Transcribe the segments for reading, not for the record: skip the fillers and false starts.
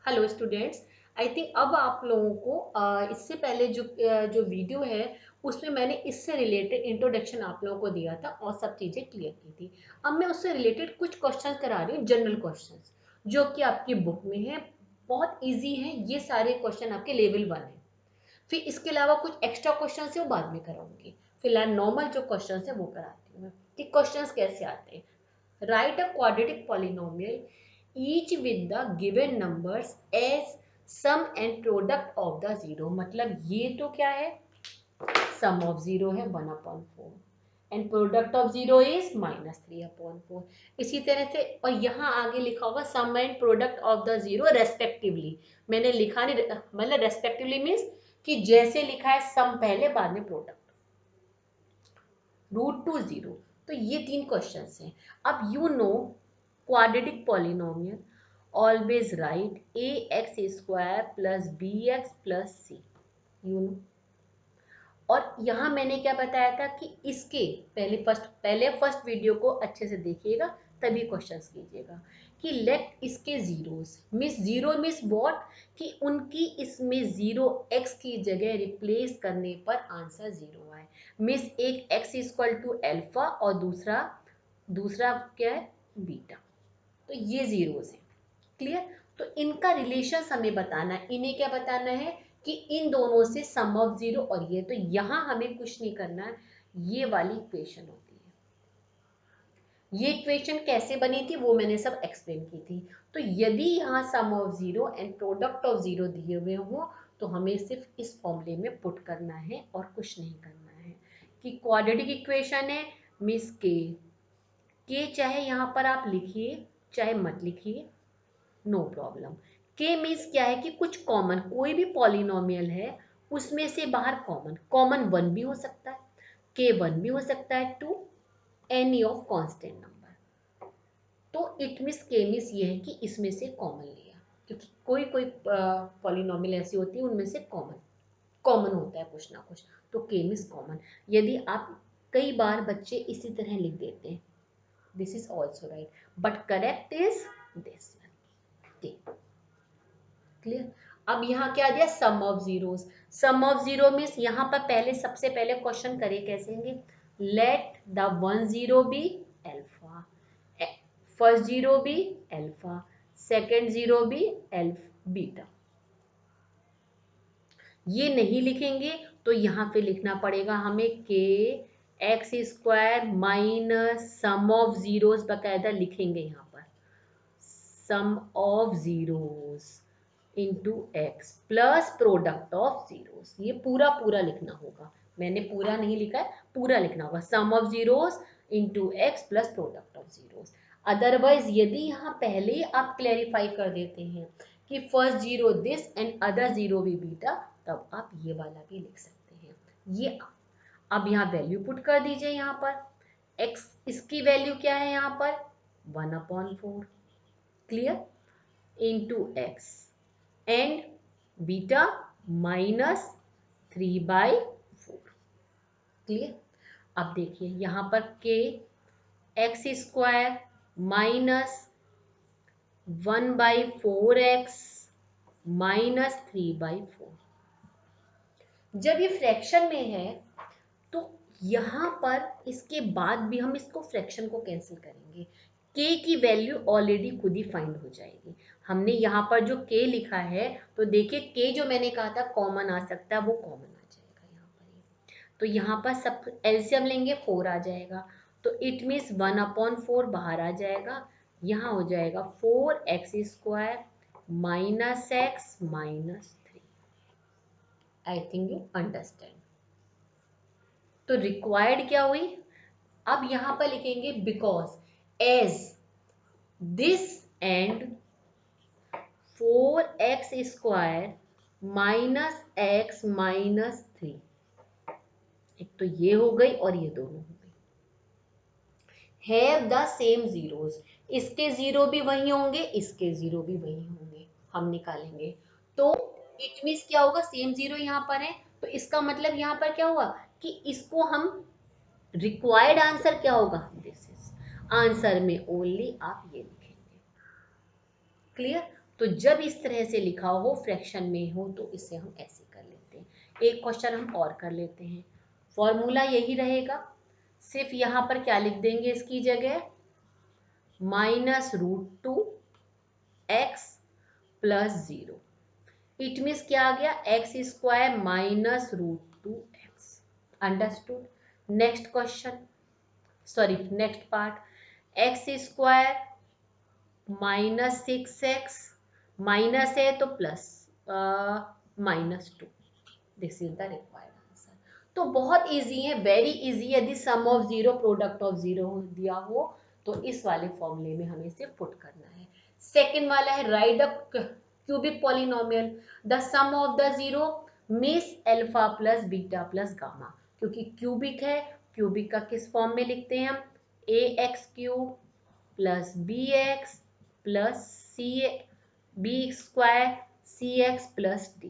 Hello students. I think अब आप लोगों को इससे पहले जो वीडियो है उसमें मैंने इससे रिलेटेड इंट्रोडक्शन आप लोगों को दिया था और सब चीज़ें क्लियर की थी। अब मैं उससे रिलेटेड कुछ क्वेश्चंस करा रही हूँ, जनरल क्वेश्चंस जो कि आपकी बुक में है। बहुत इजी है, ये सारे क्वेश्चन आपके लेवल 1 है। फिर इसके अलावा कुछ एक्स्ट्रा क्वेश्चन है वो बाद में कराऊंगी। फिलहाल नॉर्मल जो क्वेश्चन है वो कराती हूँ मैं कि क्वेश्चन कैसे आते हैं। Write a quadratic polynomial each with the given numbers as sum and product of the zero। मतलब ये तो क्या है, sum of zero है 1/4 and product of zero is -3/4। इसी तरह से और यहाँ आगे लिखा होगा sum and product of the zero respectively. मैंने लिखा नहीं, मतलब रेस्पेक्टिवली मीन्स कि जैसे लिखा है सम पहले बाद में प्रोडक्ट, √2 0। तो ये तीन क्वेश्चंस हैं। अब you know quadratic polynomial always right ax² plus bx plus c, you know. और यहाँ मैंने क्या बताया था कि इसके पहले फर्स्ट वीडियो को अच्छे से देखिएगा, तभी क्वेश्चंस कीजिएगा कि लेट इसके zeros miss zero miss what, कि उनकी इसमें जीरो एक्स की जगह रिप्लेस करने पर आंसर जीरो आए। मिस एक एक्स इक्वल टू एल्फा और दूसरा दूसरा क्या है, बीटा। तो ये जीरोस हैं, क्लियर। तो इनका रिलेशन हमें बताना है, इन्हें क्या बताना है कि इन दोनों से सम ऑफ जीरो और ये। तो यहाँ हमें कुछ नहीं करना है, ये वाली इक्वेशन होती है। ये इक्वेशन कैसे बनी थी वो मैंने सब एक्सप्लेन की थी। तो यदि यहाँ sum of zero and product of zero दिए हुए हों तो हमें सिर्फ इस फॉर्मूले में पुट करना है और कुछ नहीं करना है। कि क्वाड्रेटिक इक्वेशन है मिस के चाहे यहाँ पर आप लिखिए चाहे मत लिखिए, नो प्रॉब्लम। के मीन्स क्या है कि कुछ कॉमन, कोई भी पॉलिनोमियल है उसमें से बाहर कॉमन, कॉमन 1 भी हो सकता है, के 1 भी हो सकता है, 2 एनी ऑफ कांस्टेंट नंबर। तो इट मीन्स के मीन्स ये है कि इसमें से कॉमन लिया, क्योंकि कोई कोई पॉलिनोमियल ऐसी होती है उनमें से कॉमन कॉमन होता है कुछ ना कुछ। तो के मीन्स कॉमन। यदि आप कई बार बच्चे इसी तरह लिख देते हैं, this is also right but correct is this, clear. अब यहाँ क्या दिया, sum of zeros. Sum of zero means यहाँ पर पहले सबसे पहले क्वेश्चन करे कैसे होंगे, let the 1 0 be alpha, first zero be alpha, second zero be beta. ये नहीं लिखेंगे तो यहाँ पे लिखना पड़ेगा हमें के x² minus sum of zeros, बकायदा लिखेंगे यहाँ पर sum of zeros into x plus product of zeros. ये पूरा पूरा लिखना होगा, मैंने पूरा नहीं लिखा है, पूरा लिखना होगा sum of zeros into x plus product of zeros. Otherwise यदि यहाँ पहले ही आप क्लेरिफाई कर देते हैं कि first zero this and other zero भी बीटा, तब आप ये वाला भी लिख सकते हैं। ये अब यहाँ वैल्यू पुट कर दीजिए, यहाँ पर x इसकी वैल्यू क्या है यहाँ पर 1/4, clear, into x and beta -3/4, clear. अब देखिए यहाँ पर के x² माइनस 1/4x -3/4। जब ये फ्रैक्शन में है तो यहाँ पर इसके बाद भी हम इसको फ्रैक्शन को कैंसिल करेंगे, के की वैल्यू ऑलरेडी खुद ही फाइंड हो जाएगी। हमने यहाँ पर जो के लिखा है तो देखिए के जो मैंने कहा था कॉमन आ सकता है, वो कॉमन आ जाएगा यहाँ पर। तो यहाँ पर सब एलसीएम लेंगे 4 आ जाएगा, तो इट मीन्स 1/4 बाहर आ जाएगा। यहाँ हो जाएगा 4x² minus X minus 3। I think you understand. तो रिक्वायर्ड क्या हुई, अब यहां पर लिखेंगे because as this and 4x² minus X minus 3। एक तो ये हो गई और ये दोनों हो गई, हैव द सेम जीरोस। इसके जीरो भी वही होंगे, इसके जीरो भी वही होंगे, हम निकालेंगे। तो इट मीन्स क्या होगा, सेम जीरो यहाँ पर है तो इसका मतलब यहाँ पर क्या हुआ कि इसको हम रिक्वायर्ड आंसर क्या होगा, दिस इज आंसर में ओनली आप ये लिखेंगे, क्लियर। तो जब इस तरह से लिखा हो फ्रैक्शन में हो तो इसे हम ऐसे कर लेते हैं। एक क्वेश्चन हम और कर लेते हैं। फॉर्मूला यही रहेगा, सिर्फ यहाँ पर क्या लिख देंगे इसकी जगह, -√2 x प्लस 0। इट मीन्स क्या आ गया, x² -√2 x। Understood. Next question, sorry next part, x² -6x, minus है तो plus -2। This is the required answer. तो बहुत इजी है, वेरी इजी। यदि sum of zero product of zero दिया हो तो इस वाले फॉर्मूले में हमें इसे पुट करना है। सेकेंड वाला है right the cubic polynomial, the sum of the zero miss alpha plus beta plus gamma. क्योंकि क्यूबिक है, क्यूबिक का किस फॉर्म में लिखते हैं हम, ax³ plus bx plus b² cx plus d।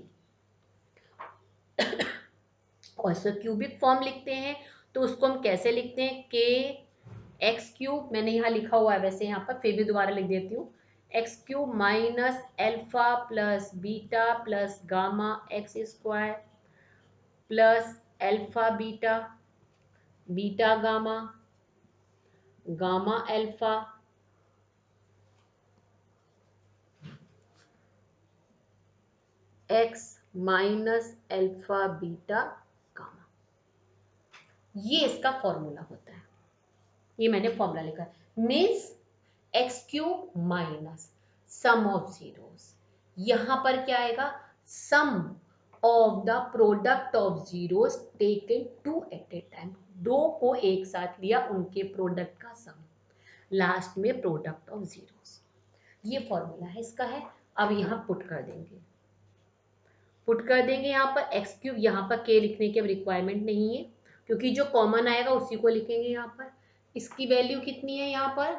और सो क्यूबिक फॉर्म लिखते हैं तो उसको हम कैसे लिखते हैं, kx³, मैंने यहाँ लिखा हुआ है वैसे यहाँ पर, फिर भी दोबारा लिख देती हूँ, x³ minus alpha plus beta plus gamma x² plus alpha beta, beta gamma, gamma alpha x minus alpha beta gamma. ये इसका फॉर्मूला होता है, ये मैंने फॉर्मूला लिखा है। Means x³ minus sum of zeros, यहां पर क्या आएगा, sum of the product of zeros taken two at a time. दो को एक साथ लिया, उनके प्रोडक्ट का सम, लास्ट में प्रोडक्ट ऑफ जीरोस। ये फॉर्मूला है इसका है। अब यहां पुट कर देंगे, पुट कर देंगे यहाँ पर x³, यहाँ पर k लिखने की अब रिक्वायरमेंट नहीं है क्योंकि जो कॉमन आएगा उसी को लिखेंगे यहाँ पर। इसकी वैल्यू कितनी है यहाँ पर,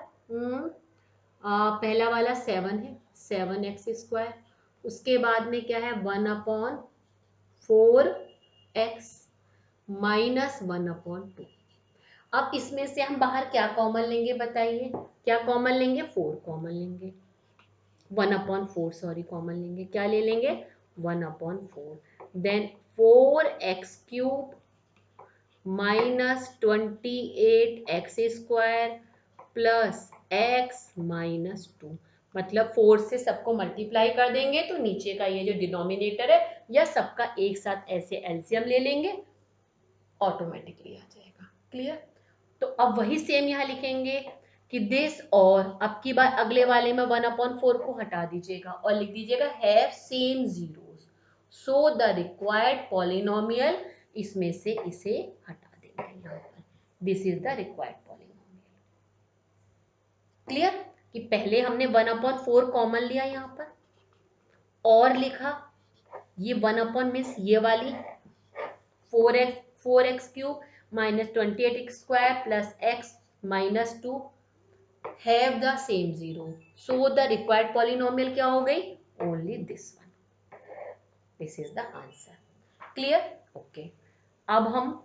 पहला वाला 7 है, 7x²। उसके बाद में क्या है, 1/4x माइनस 1/2। अब इसमें से हम बाहर क्या कॉमन लेंगे बताइए, क्या कॉमन लेंगे, 4 कॉमन लेंगे, 1/4 सॉरी कॉमन लेंगे, क्या ले लेंगे, 1/4। Then 4x³ minus 28x² plus x minus 2। मतलब 4 से सबको मल्टीप्लाई कर देंगे तो नीचे का ये जो डिनोमिनेटर है या सबका एक साथ ऐसे एलसीएम ले लेंगे, ऑटोमेटिकली आ जाएगा। क्लियर। तो अब वही सेम यहाँ लिखेंगे कि दिस, और अब की बार अगले वाले में 1/4 को हटा दीजिएगा और लिख दीजिएगा have same zeros, so the required polynomial, इसमें से इसे हटा देंगे यहाँ पर, this is the required polynomial. Clear, कि पहले हमने 1/4 कॉमन लिया यहाँ पर और लिखा, ये 1/ मीन्स ये वाली 4x³ minus 28x² plus x minus 2 have the same zero, so the required polynomial क्या हो गई, only this one, this is the answer. Clear, okay. अब हम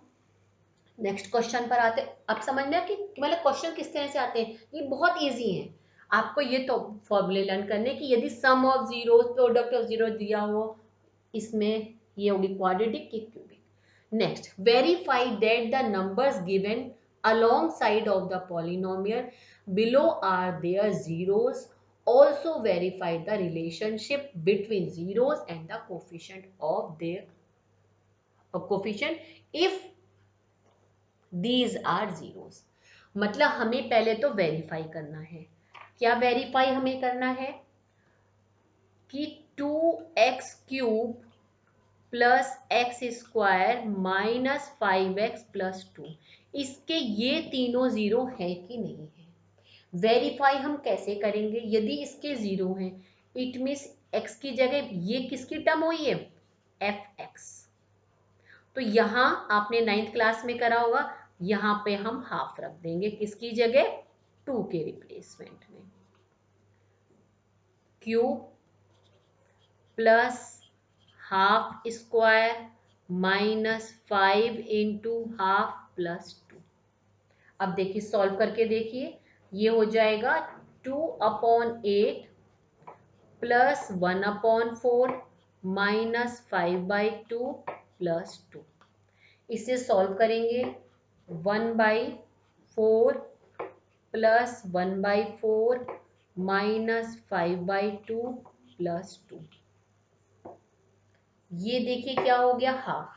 नेक्स्ट क्वेश्चन पर आते। अब समझना कि मतलब क्वेश्चन किस तरह से आते हैं, ये बहुत इजी है। आपको ये तो फॉर्मूले लर्न करने की, यदि sum of zero product of zero दिया हो, इसमें ये होगी क्वाड्रेटिक की cubic. Next, verify that the numbers given alongside of the polynomial below are their zeros. Also verify the relationship between zeros and the coefficient of their coefficient if these are zeros। मतलब हमें पहले तो verify करना है, क्या verify हमें करना है कि 2x³ plus x² minus 5x plus 2, इसके ये तीनों जीरो है कि नहीं है। वेरीफाई हम कैसे करेंगे, यदि इसके जीरो हैं इट मीन्स x की जगह ये किसकी टर्म हुई है, fx। तो यहाँ आपने 9th क्लास में करा होगा, यहाँ पे हम हाफ रख देंगे किसकी जगह, 2 के रिप्लेसमेंट में, cube plus half square minus 5 into half plus 2। अब देखिए सॉल्व करके देखिए, ये हो जाएगा 2/8 प्लस 1/4 माइनस 5/2 प्लस 2। इसे सॉल्व करेंगे 1/4 प्लस 1/4 माइनस 5/2 प्लस 2। ये देखिए क्या हो गया, हाफ,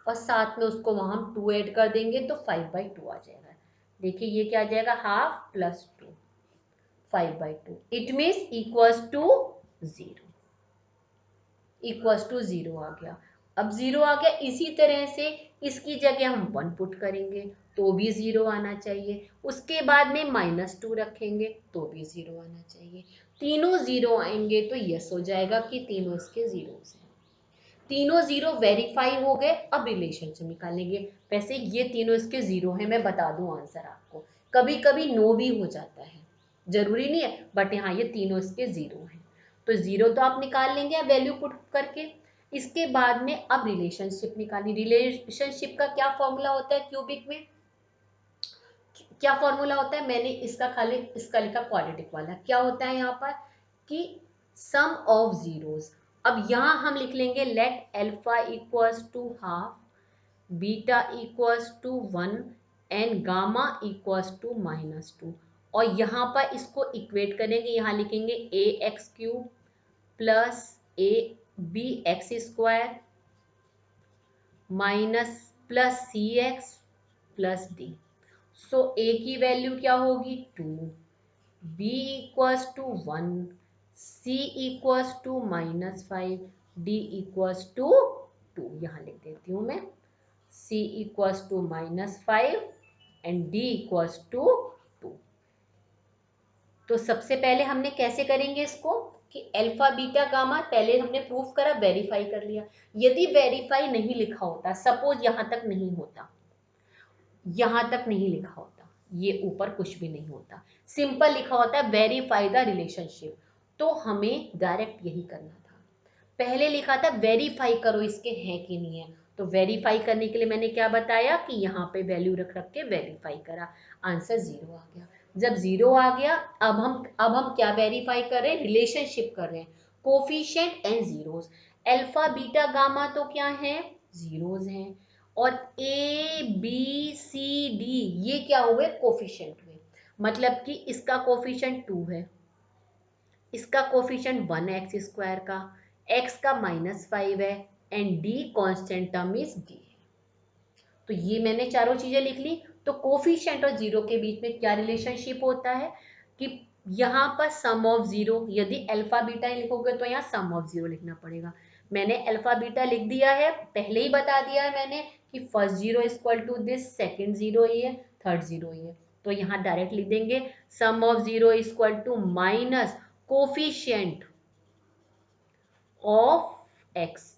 और साथ में उसको वहां हम 2 ऐड कर देंगे तो 5/2 आ जाएगा। देखिए ये क्या आ जाएगा, half plus 2 5/2, it means equals to 0, equals to 0 आ गया। अब 0 आ गया, इसी तरह से इसकी जगह हम 1 पुट करेंगे तो भी 0 आना चाहिए, उसके बाद में -2 रखेंगे तो भी 0 आना चाहिए। तीनों 0 आएंगे तो यस हो जाएगा कि तीनों इसके 0 हैं। तीनों 0 वेरीफाई हो गए। अब रिलेशनशिप निकालेंगे। वैसे ये तीनों इसके 0 हैं, मैं बता दूं आंसर आपको, कभी कभी नो भी हो जाता है, जरूरी नहीं है, बट यहाँ ये तीनों इसके 0 हैं। तो 0 तो आप निकाल लेंगे वैल्यू पुट करके। इसके बाद में अब रिलेशनशिप निकालनी। रिलेशनशिप का क्या फॉर्मूला होता है क्यूबिक में, क्या फॉर्मूला होता है, मैंने इसका खाली इसका लिखा क्वाड्रेटिक वाला। क्या होता है यहाँ पर कि सम ऑफ जीरोस। अब यहाँ हम लिख लेंगे let alpha equals to half, beta equals to 1 and gamma equals to -2। और यहाँ पर इसको इक्वेट करेंगे, यहाँ लिखेंगे a x cube plus a b x square minus plus c x plus d. So a की वैल्यू क्या होगी 2, b equals to 1, c equals to -5, d equals to 2। यहाँ लिख देती हूँ मैं, c equals to -5 and D equals to 2। तो सबसे पहले हमने कैसे करेंगे इसको कि अल्फा बीटा गामा पहले हमने प्रूफ करा, वेरीफाई कर लिया। यदि वेरीफाई नहीं लिखा होता, सपोज यहाँ तक नहीं होता, यहां तक नहीं लिखा होता, ये ऊपर कुछ भी नहीं होता, सिंपल लिखा होता है वेरीफाई द रिलेशनशिप, तो हमें डायरेक्ट यही करना था। पहले लिखा था वेरीफाई करो इसके हैं कि नहीं है, तो वेरीफाई करने के लिए मैंने क्या बताया कि यहाँ पे वैल्यू रख रख के वेरीफाई करा, आंसर 0 आ गया। जब 0 आ गया, अब हम क्या वेरीफाई कर रहे हैं, रिलेशनशिप कर रहे हैं, coefficient and zeros. Alpha beta gamma तो क्या है, जीरोस हैं, और ए बी सी डी ये क्या हुए, कोफिशिएंट हुए। मतलब कि इसका कोफिशिएंट 2 है, इसका कोफिशिएंट 1x² का, x का -5 है, and d constant term is d है। तो ये मैंने चारों चीजें लिख ली। तो कोफिशिएंट और जीरो के बीच में क्या रिलेशनशिप होता है कि यहाँ पर सम ऑफ जीरो, यदि अल्फा बीटा लिखोगे तो यहाँ सम ऑफ जीरो लिखना पड़ेगा। मैंने अल्फा बीटा लिख दिया है, पहले ही बता दिया है मैंने कि first zero equal to this, second zero ही है, थर्ड जीरो ही है। तो यहाँ डायरेक्ट लिख देंगे sum of zero equal to minus coefficient of x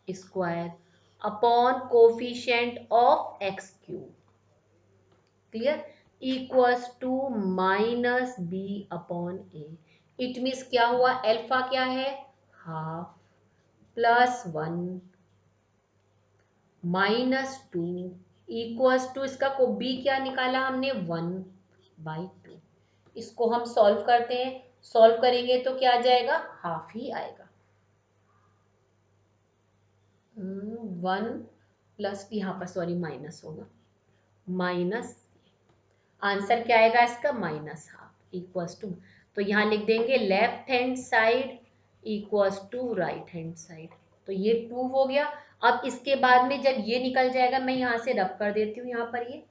square upon coefficient of x cube, clear, equals to -b/a। It means क्या हुआ, अल्फा क्या है, हाफ प्लस 1 -2 इक्वल्स टू, इसका को b क्या निकाला हमने 1/2। इसको हम सॉल्व करते हैं, सॉल्व करेंगे तो क्या आ जाएगा, हाफ ही आएगा। 1 प्लस, यहाँ पर सॉरी माइनस होगा, माइनस, आंसर क्या आएगा इसका -12 इक्वल्स टू, तो यहाँ लिख देंगे left hand side equals to right hand side. तो ये 2 हो गया। अब इसके बाद में जब ये निकल जाएगा, मैं यहाँ से रब कर देती हूँ यहाँ पर ये।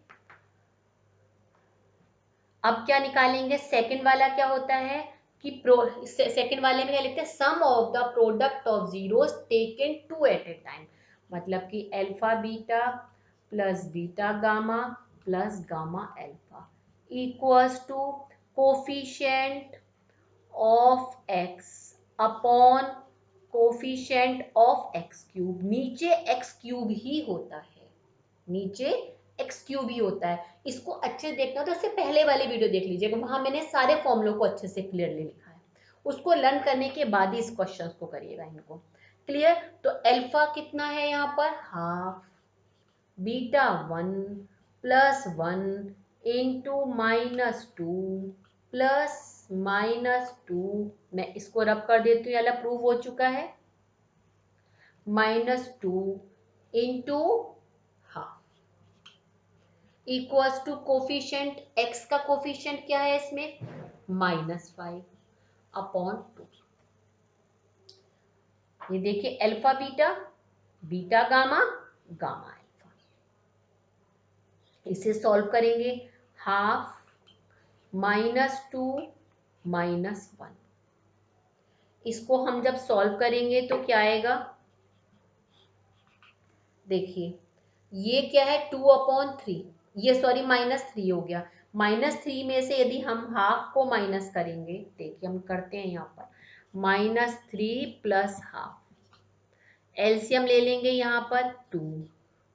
अब क्या निकालेंगे, सेकंड वाला क्या होता है कि सेकंड वाले में क्या लिखते हैं, sum of the product of zeros taken 2 at a time. मतलब कि alpha beta plus beta gamma plus gamma alpha equals to coefficient of x upon coefficient of x cube. नीचे एक्स क्यूब ही होता है, नीचे एक्स क्यूब ही होता है। इसको अच्छे से देखना तो इससे पहले वाली वीडियो देख लीजिएगा, वहां मैंने सारे फॉर्मूलों को अच्छे से क्लियरली लिखा है। उसको लर्न करने के बाद ही इस क्वेश्चन को करिएगा इनको, क्लियर। तो अल्फा कितना है यहाँ पर, half, beta 1 plus 1 into -2 plus -2, मैं इसको रब कर देती हूँ, याला प्रूव हो चुका है, -2 into half equals to coefficient, x का कोफिशिएंट क्या है इसमें, -5 अपॉन 2। ये देखिए alpha beta, beta gamma, gamma alpha. इसे सॉल्व करेंगे, हाफ -2 -1, इसको हम जब सॉल्व करेंगे तो क्या आएगा, देखिए ये क्या है 2/3, ये सॉरी -3 हो गया, -3 में से यदि हम हाफ को माइनस करेंगे, देखिए हम करते हैं यहाँ पर -3 प्लस हाफ, एलसीएम ले लेंगे यहाँ पर 2,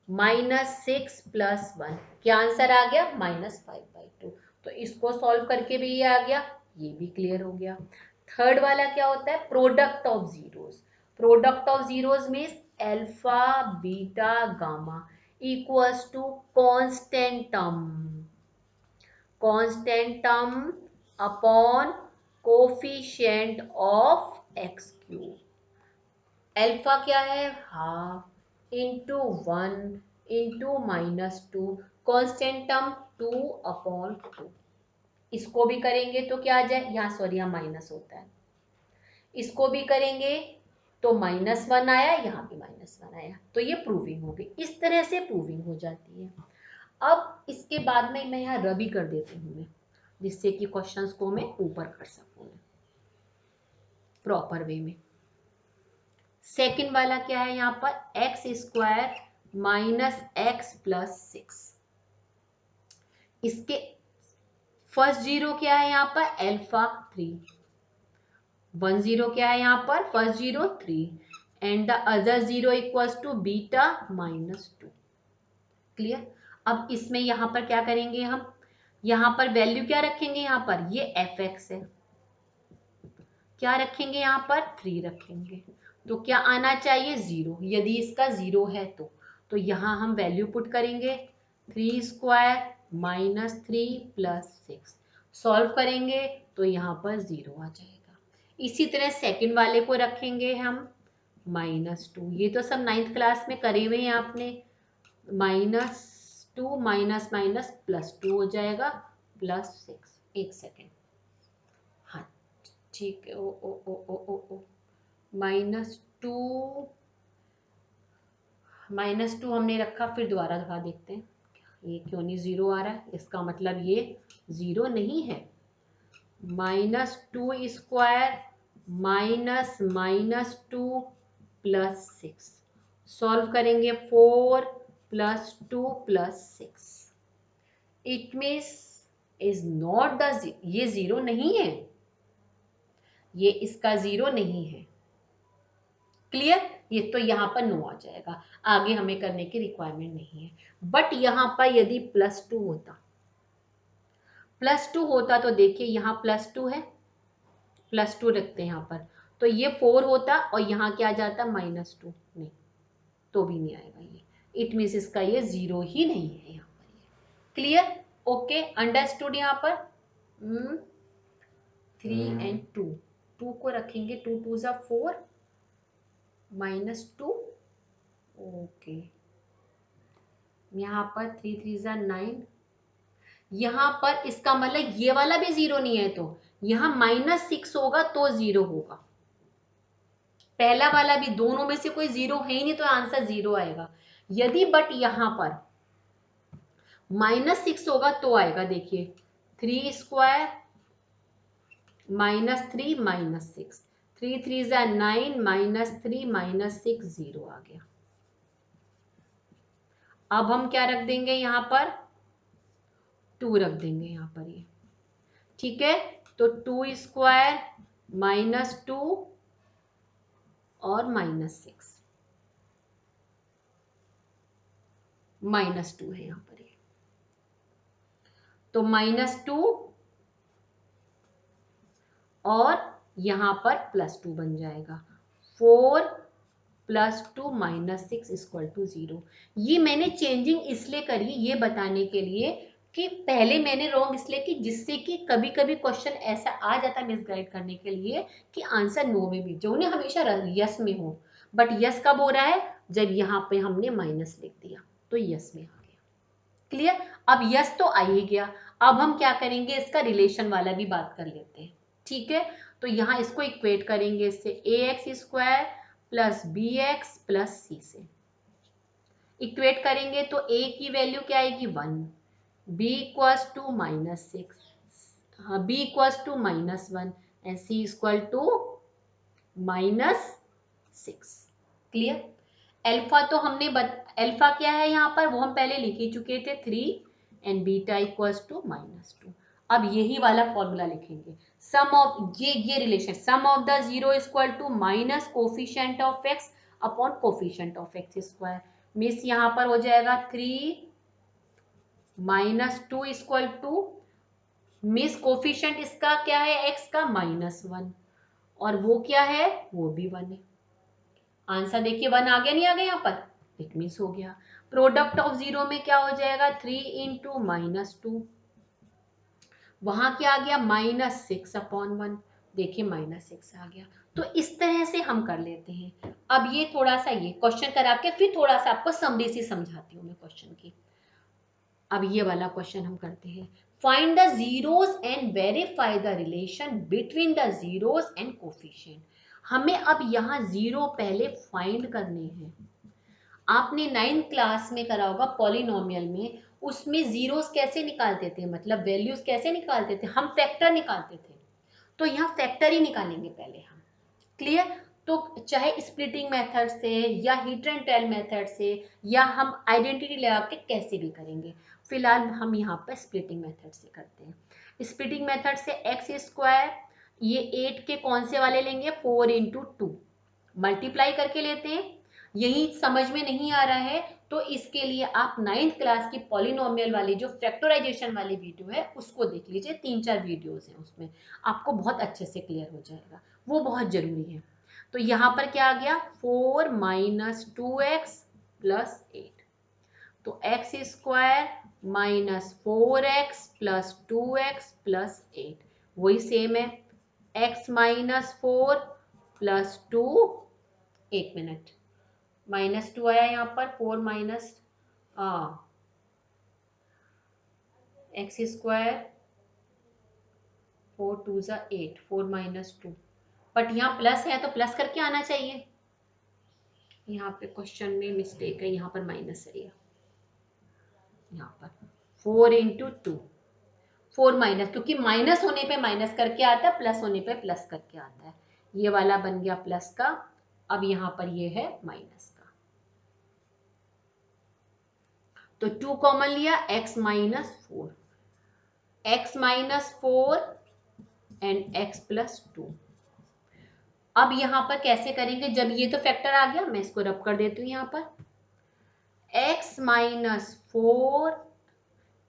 -6 प्लस 1, क्या आंसर आ गया, -5/2। तो इसको सॉल्व करके भी ये आ गया, ये भी क्लियर हो गया। थर्ड वाला क्या होता है, product of zeros, product of zeros means alpha beta gamma equals to constant term upon coefficient of x cube. Alpha क्या है, half into 1 into -2, constant term 2/2। इसको भी करेंगे तो क्या आ जाए, यहाँ सॉरी यहाँ माइनस होता है, इसको भी करेंगे तो -1 आया, यहाँ भी -1 आया, तो ये प्रूविंग हो गई। इस तरह से प्रूविंग हो जाती है। अब इसके बाद में मैं यहाँ रबी कर देती हूँ मैं, जिससे कि क्वेश्चंस को मैं ऊपर कर सकूँ प्रॉपर वे में। सेकंड वाला क्या है यहाँ पर, x² -x + 6, इसके फर्स्ट जीरो क्या है यहाँ पर, अल्फा 3, 1 0 क्या है यहाँ पर, first zero 3 and the other zero equals to beta -2। Clear. अब इसमें यहाँ पर क्या करेंगे हम, यहाँ पर वैल्यू क्या रखेंगे, यहाँ पर ये fx है, क्या रखेंगे यहाँ पर 3 रखेंगे, तो क्या आना चाहिए 0, यदि इसका 0 है तो यहाँ हम वैल्यू पुट करेंगे 3² -3 + 6, सॉल्व करेंगे तो यहाँ पर 0 आ जाएगा। इसी तरह सेकंड वाले को रखेंगे हम -2, ये तो सब 9th क्लास में करे हुए हैं आपने, -2 माइनस माइनस +2 हो जाएगा +6, एक सेकेंड, हाँ ठीक है, ओ ओ ओ ओ ओ ओ -2 हमने रखा, फिर दोबारा दिखा देखते हैं ये क्यों नहीं 0 आ रहा है, इसका मतलब ये 0 नहीं है। -2² -2 + 6, सॉल्व करेंगे 4 + 2 + 6, it means is not the, ये 0 नहीं है, ये इसका 0 नहीं है। क्लियर, ये तो यहाँ पर नो आ जाएगा, आगे हमें करने की रिक्वायरमेंट नहीं है। बट यहाँ पर यदि +2 होता, +2 होता तो देखिए यहाँ +2 है, +2 रखते हैं यहाँ पर, तो ये 4 होता और यहाँ क्या आ जाता -2, नहीं तो भी नहीं आएगा ये, इट मीन्स इसका ये 0 ही नहीं है यहाँ पर। Clear, okay, understood. यहाँ पर 3 and 2, 2 को रखेंगे, 2 2 = 4 -2, ओके, यहाँ पर 3 3 = 9, यहाँ पर इसका मतलब ये वाला भी 0 नहीं है, तो यहाँ -6 होगा तो 0 होगा, पहला वाला भी, दोनों में से कोई 0 है ही नहीं तो आंसर 0 आएगा। यदि बट यहाँ पर -6 होगा तो आएगा, देखिए 3² -3 -6, 3 3 = 9 -3 -6 0 आ गया। अब हम क्या रख देंगे यहाँ पर, 2 रख देंगे यहाँ पर, ये ठीक है, तो 2² -2 और -6, -2 है यहाँ पर, ये तो -2 और यहाँ पर +2 बन जाएगा, 4 + 2 -6 = 0। ये मैंने चेंजिंग इसलिए करी, ये बताने के लिए कि पहले मैंने रॉन्ग इसलिए कि जिससे कि कभी कभी क्वेश्चन ऐसा आ जाता है मिसगाइड करने के लिए कि आंसर नो में भी, जो उन्हें हमेशा यस में हो, बट यस कब हो रहा है, जब यहाँ पे हमने माइनस लिख दिया तो यस में आ गया। क्लियर? अब यस तो आ ही गया, अब हम क्या करेंगे, इसका रिलेशन वाला भी बात कर लेते हैं। ठीक है, तो यहाँ इसको इक्वेट करेंगे इससे, a x square plus b x plus c से इक्वेट करेंगे तो a की वैल्यू क्या आएगी 1, b इक्वल्स टू -6, हाँ b equals to -1 and c equal to -6। Clear? Alpha तो हमने अल्फा क्या है यहाँ पर वो हम पहले लिख ही चुके थे 3 एंड बीटा इक्वल्स टू -2। अब यही वाला फॉर्मूला लिखेंगे, सम ऑफ ये relation, sum of the zero equal to minus coefficient of x upon coefficient of x square. मिस यहाँ पर हो जाएगा 3 -2 इक्वल टू, मिस कोफिशिएंट इसका क्या है, एक्स का -1 और वो क्या है, वो भी 1 है। आंसर देखिए 1 आ गया, नहीं आ गया यहाँ पर, इट मीन्स हो गया। प्रोडक्ट ऑफ जीरो में क्या हो जाएगा 3 इंटू -2, वहां क्या आ गया -6/1, देखिए -6 आ गया। तो इस तरह से हम कर लेते हैं। अब ये थोड़ा सा ये क्वेश्चन करा के फिर थोड़ा सा आपको समरी सी समझाती हूँ मैं क्वेश्चन की। अब ये वाला क्वेश्चन हम करते हैं, find the zeros and verify the relation between the zeros and coefficient. हमें अब यहाँ जीरो पहले फाइंड करने हैं। आपने 9th क्लास में करा होगा पॉलिनोमियल में, उसमें जीरोस कैसे निकालते थे, मतलब वैल्यूज कैसे निकालते थे, हम फैक्टर निकालते थे। तो यहाँ फैक्टर ही निकालेंगे पहले हम। क्लियर? तो चाहे स्प्लिटिंग मेथड से या हीटर एंड टेल मेथड से या हम आइडेंटिटी लगा के कैसे भी करेंगे, फिलहाल हम यहाँ पर स्प्लिटिंग मेथड से करते हैं। स्प्लिटिंग मेथड से एक्स स्क्वायर, ये 8 के कौन से वाले लेंगे, 4 इंटू 2 मल्टीप्लाई करके लेते हैं। यही समझ में नहीं आ रहा है तो इसके लिए आप 9th क्लास की पॉलिनोमियल वाली जो फैक्टराइजेशन वाली वीडियो है उसको देख लीजिए, 3-4 वीडियोस हैं उसमें, आपको बहुत अच्छे से क्लियर हो जाएगा, वो बहुत जरूरी है। तो यहाँ पर क्या आ गया 4 - 2x प्लस 8, तो x square -4x plus 2x plus 8, वही सेम है, x -4 प्लस 2, एक मिनट, -2 आया यहाँ पर, 4 माइनस एक्स स्क्वायर 4 2 ज़ा 8, 4 -2, बट यहाँ प्लस है तो प्लस करके आना चाहिए, यहाँ पे क्वेश्चन में मिस्टेक है, यहाँ पर माइनस है, यहाँ पर 4 इंटू 2, 4 माइनस, क्योंकि माइनस होने पे माइनस करके आता है, प्लस होने पे प्लस करके आता है, ये वाला बन गया प्लस का, अब यहाँ पर ये है माइनस का। तो 2 कॉमन लिया, x -4, x -4 and x plus 2। अब यहाँ पर कैसे करेंगे, जब ये तो फैक्टर आ गया, मैं इसको रब कर देती हूँ यहाँ पर, x -4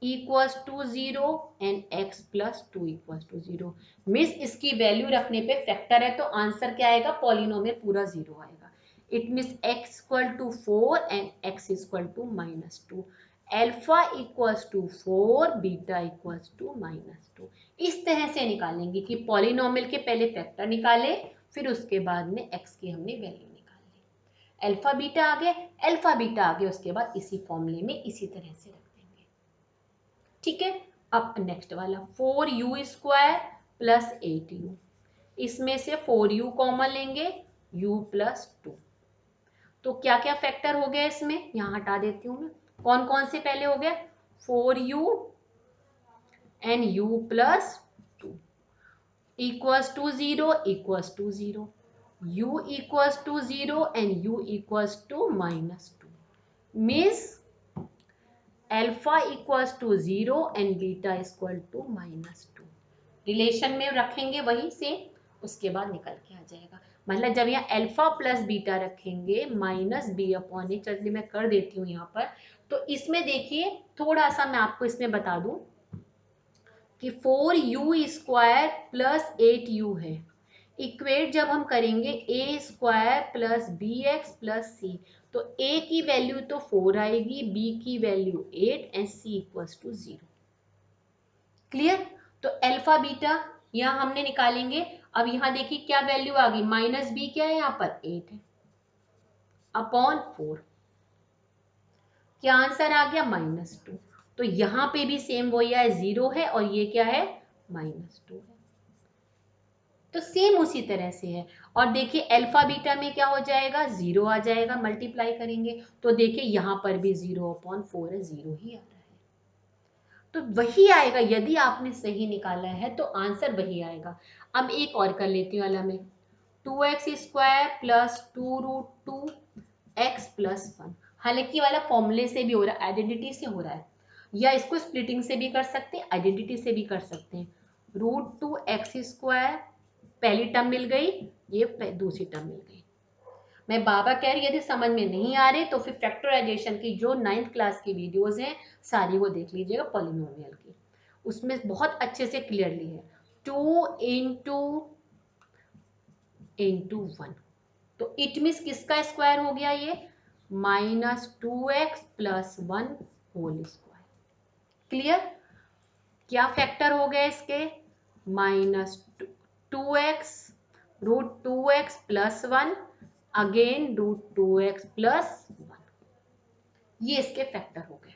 equals to 0 and x plus 2 equals to 0। मिस इसकी वैल्यू रखने पे फैक्टर है तो आंसर क्या आएगा, पॉलिनोमियल पूरा 0 आएगा। It means x equal to 4 and x equal to -2, alpha equals to 4, beta equals to -2। इस तरह से निकालेंगे कि पॉलिनोमियल के पहले फैक्टर निकाले, फिर उसके बाद में x की हमने वैल्यू निकाल ली, अल्फा बीटा आ गए, अल्फा बीटा आ गए, उसके बाद इसी फॉर्मूले में इसी तरह से रख देंगे। ठीक है, अब नेक्स्ट वाला 4u स्क्वायर प्लस 8u, इसमें से 4u कॉमन लेंगे, u प्लस 2, तो क्या क्या फैक्टर हो गया इसमें, यहाँ हटा देती हूँ मैं, कौन कौन से पहले हो गए, 4u and u plus 2 equals to 0 equals to 0, u equals to 0 and u equals to -2, means alpha equals to 0 and beta equal to -2। Relation में रखेंगे वही से, उसके बाद निकल के आ जाएगा। मतलब जब यहाँ अल्फा प्लस बीटा रखेंगे -b/a, चलिए मैं कर देती हूँ यहाँ पर, तो इसमें देखिए थोड़ा सा मैं आपको इसमें बता दूं कि 4u स्क्वायर प्लस 8u है, इक्वेट जब हम करेंगे a square plus bx plus c, तो a की वैल्यू तो 4 आएगी, b की value 8 and c equals to 0। Clear. तो अल्फा बीटा यहाँ हमने निकालेंगे। अब यहाँ देखिए क्या वैल्यू आ गई, माइनस बी क्या है यहाँ पर 8 है अपॉन 4, क्या आंसर आ गया -2। तो यहाँ पे भी सेम वही है, 0 है और ये क्या है -2 है। तो सेम उसी तरह से है। और देखिए अल्फा बीटा में क्या हो जाएगा, 0 आ जाएगा, मल्टीप्लाई करेंगे तो देखिए यहाँ पर भी 0/4 है, 0 ही आ रहा है। तो वही आएगा, यदि आपने सही निकाला है तो आंसर वही आएगा। अब एक और कर लेती हूँ वाला में, 2x² प्लस 2√2x+1। हालांकि वाला फॉर्मूले से भी हो रहा है, आइडेंटिटी से हो रहा है, या इसको स्प्लिटिंग से भी कर सकते हैं, आइडेंटिटी से भी कर सकते हैं। √2x², पहली टर्म मिल गई, ये दूसरी टर्म मिल गई। मैं बाबा कह रही यदि समझ में नहीं आ रही तो फिर फैक्टराइजेशन की जो 9th क्लास की वीडियोस हैं सारी वो देख लीजिएगा पॉलिनोमियल की, उसमें बहुत अच्छे से क्लियरली है। 2 × 1, तो इट मीन्स किसका स्क्वायर हो गया ये, -2x+1 होल स्क्वायर। क्लियर। क्या फैक्टर हो गए इसके, -2x, √2x+1 अगेन √2x+1, ये इसके फैक्टर हो गए।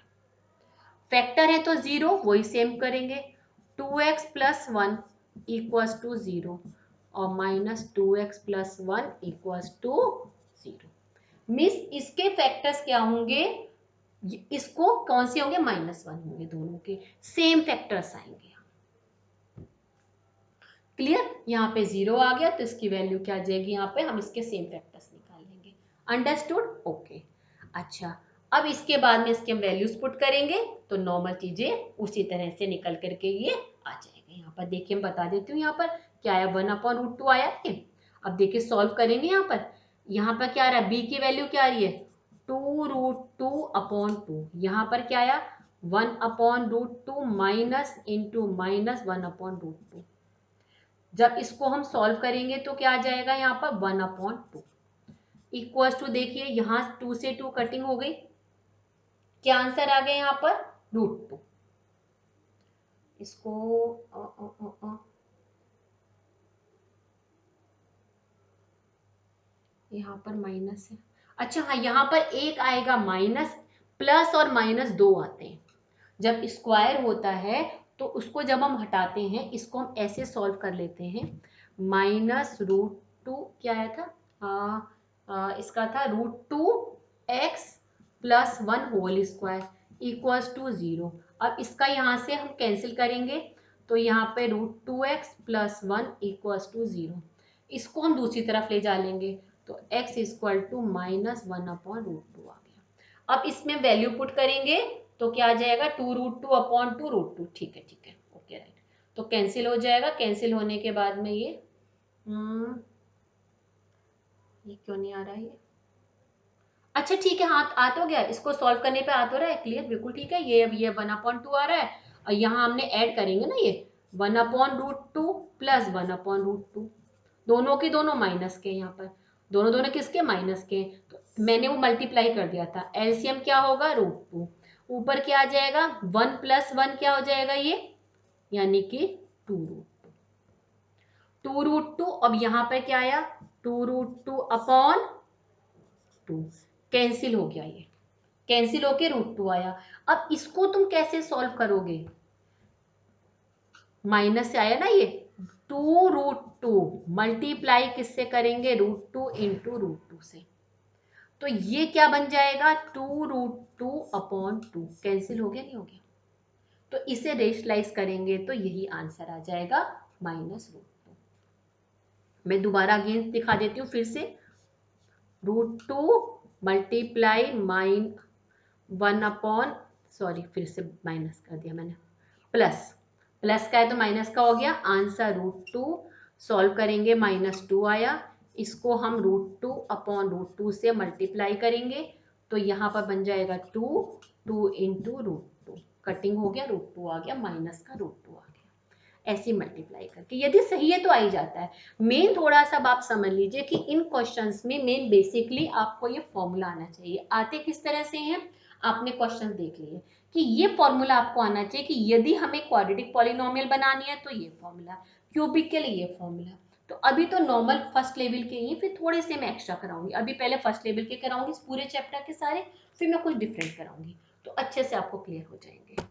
फैक्टर है तो 0 वही सेम करेंगे, 2x+1 = 0 और -2x+1 = 0। मिस इसके फैक्टर्स क्या होंगे, इसको कौन से होंगे, -1 होंगे, दोनों के सेम फैक्टर्स आएंगे। क्लियर। यहाँ पे 0 आ गया तो इसकी वैल्यू क्या आ जाएगी, यहाँ पे हम इसके सेम फैक्टर्स निकाल लेंगे। Understood, okay. अच्छा, अब इसके बाद में इसके हम वैल्यूज पुट करेंगे तो नॉर्मल चीजें उसी तरह से निकल करके ये आ जाएंगे। यहाँ पर देखिए मैं बता देती हूँ, यहाँ पर क्या आया, 1/√2 आया है। अब देखिए सॉल्व करेंगे, यहाँ पर क्या आ रहा है, बी की वैल्यू क्या आ रही है, 2√2/2। यहाँ पर क्या आया, 1/√2 माइनस इंटू माइनस 1/√2। जब इसको हम सॉल्व करेंगे तो क्या आ जाएगा, यहाँ पर 1/2 इक्वल्स टू, देखिए यहाँ 2 से 2 कटिंग हो गई, क्या आंसर आ गया यहाँ पर, √2। इसको यहाँ पर माइनस है। अच्छा हाँ, यहाँ पर एक आएगा माइनस, प्लस और -2 आते हैं। जब स्क्वायर होता है तो उसको जब हम हटाते हैं, इसको हम ऐसे सॉल्व कर लेते हैं, -√2 क्या आया था, इसका था √2x+1 whole square equals to 0। अब इसका यहाँ से हम कैंसिल करेंगे तो यहाँ पे √2x+1 इक्वल्स टू 0। इसको हम दूसरी तरफ ले जा लेंगे तो x = -1/√2 आ गया। अब इसमें वैल्यू पुट करेंगे तो क्या आ जाएगा, 2√2/2 ठीक है, ओके राइट। तो कैंसिल हो जाएगा, कैंसिल होने के बाद में ये क्यों नहीं आ रहा है ये, अच्छा ठीक है, हाँ आ तो गया, इसको सॉल्व करने पे आ तो रहा है, क्लियर, बिल्कुल ठीक है। ये अब ये 1/2 आ रहा है और यहाँ हमने ऐड करेंगे ना, ये 1/√2 प्लस 1/√2, दोनों के दोनों माइनस के, यहाँ पर दोनों दोनों किसके, माइनस के। तो मैंने वो मल्टीप्लाई कर दिया था, एलसीएम क्या होगा, √2, ऊपर क्या आ जाएगा, 1 + 1 क्या हो जाएगा ये, यानी कि 2√2। अब यहाँ पर क्या आया, 2√2/2, कैंसिल हो गया, ये कैंसिल होके √2 आया। अब इसको तुम कैसे सॉल्व करोगे, माइनस से आया ना ये, 2√2 मल्टीप्लाई किससे करेंगे, √2 × √2 से, तो ये क्या बन जाएगा, 2√2/2, कैंसिल हो गया, नहीं हो गया, तो इसे रेशलाइज करेंगे तो यही आंसर आ जाएगा, -√2। मैं दोबारा अगेन दिखा देती हूँ फिर से, √2 मल्टीप्लाई 1 सॉरी फिर से माइनस कर दिया मैंने, प्लस का है तो माइनस का हो गया, आंसर √2, सॉल्व करेंगे -2 आया, इसको हम √2/√2 से मल्टीप्लाई करेंगे तो यहाँ पर बन जाएगा 2 × √2, कटिंग हो गया, √2 आ गया, माइनस का √2 आ गया, ऐसे मल्टीप्लाई करके, यदि सही है तो आ ही जाता है। मेन थोड़ा सा आप समझ लीजिए कि इन क्वेश्चंस में मेन बेसिकली आपको ये फॉर्मूला आना चाहिए। आते किस तरह से हैं, आपने क्वेश्चन देख लिए कि ये फॉर्मूला आपको आना चाहिए कि यदि हमें क्वाड्रेटिक पॉलिनोमियल बनानी है तो ये फॉर्मूला, क्यूबिक के लिए ये फॉर्मूला। तो अभी तो नॉर्मल फर्स्ट लेवल के ही, फिर थोड़े से मैं एक्स्ट्रा कराऊंगी। अभी पहले फर्स्ट लेवल के कराऊंगी पूरे चैप्टर के सारे, फिर मैं कुछ डिफरेंट कराऊंगी, तो अच्छे से आपको क्लियर हो जाएंगे।